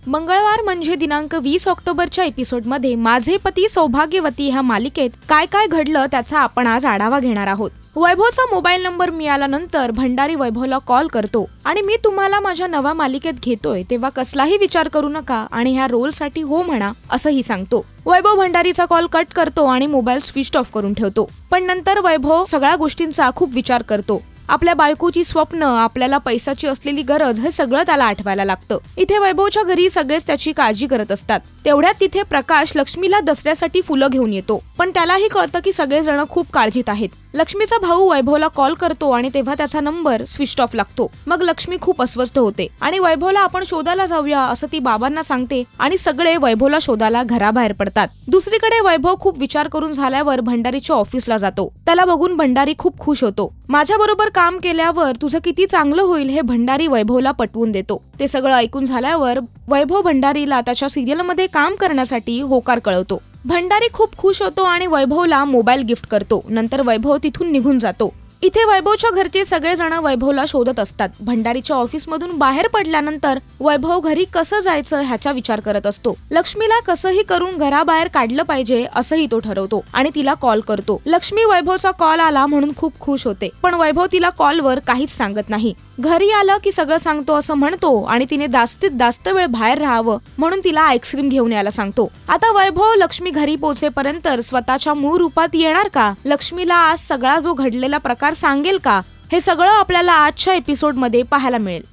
मंगळवार म्हणजे दिनांक 20 ऑक्टोबरच्या एपिसोडमध्ये माझे पती सौभाग्यवती ह्या मालिकेत काय काय घडलं त्याचा आपण आज आढावा घेणार आहोत। वैभवचा मोबाईल नंबर मिळाल्यानंतर भंडारी वैभवला कॉल करतो आणि मी तुम्हाला माझ्या नव्या मालिकेत घेतोय तेव्हा कसलाही विचार करू नका आणि ह्या रोलसाठी हो म्हणा असंही सांगतो। वैभव भंडारीचा कॉल कट करतो आणि मोबाईल स्विच ऑफ करून ठेवतो। पण नंतर वैभव सगळ्या गोष्टींचा खूप विचार करतो। आपल्या बायकोची स्वप्न, आपल्याला पैशाची असलेली गरज हे सगळं त्याला आठवायला लागतं। इथे वैभवच्या घरी सगळेच त्याची काळजी करत असतात। तेवढ्यात तिथे प्रकाश लक्ष्मीला दसऱ्यासाठी फुलं घेऊन येतो, पण त्यालाही कळतं की सगळेजण खूप काळजीत आहेत। लक्ष्मीचा भाऊ वैभवला कॉल करतो आणि तेव्हा त्याचा नंबर स्विच ऑफ लागतो। मग लक्ष्मी खूप अस्वस्थ होते आणि वैभवला आपण शोधायला जाऊया असं ती बाबांना सांगते आणि सगळे वैभवला शोधायला घराबाहेर पडतात। दुसरीकडे वैभव खूप विचार करून झाल्यावर भंडारीच्या ऑफिसला जातो। त्याला बघून भंडारी खूप खुश होतो। माझ्या बरोबर काम केल्यावर तुझं किती चांगलं होईल हे भंडारी वैभवला पटवून देतो। ते सगळं ऐकून झाल्यावर वैभव भंडारीला त्याच्या सिरियलमध्ये काम करण्यासाठी होकार कळवतो। भंडारी खूप खुश होतो आणि वैभवला मोबाईल गिफ्ट करतो। नंतर वैभव तिथून निघून जातो। इथे वैभवच्या घरचे सगळेजण वैभवला शोधत असतात। भंडारीच्या ऑफिस मधून बाहेर पडल्यानंतर वैभव घरी कसं जायचं ह्याचा विचार करत असतो। लक्ष्मीला कसंही करून घराबाहेर काढलं पाहिजे असंही तो ठरवतो आणि तिला कॉल करतो। लक्ष्मी वैभवचा कॉल आला म्हणून खूप खुश होते, पण वैभव तिला कॉलवर काहीच सांगत नाही। घरी आलं की सगळं सांगतो असं म्हणतो आणि तिने जास्तीत जास्त वेळ बाहेर राहावं म्हणून तिला आईस्क्रीम घेऊन यायला सांगतो। आता वैभव लक्ष्मी घरी पोहोचेपर्यंत स्वतःच्या मूळ रूपात येणार का? लक्ष्मीला आज सगळा जो घडलेला प्रकार सांगेल का? हे सगळं आपल्याला आजच्या एपिसोडमध्ये पाहायला मिळेल।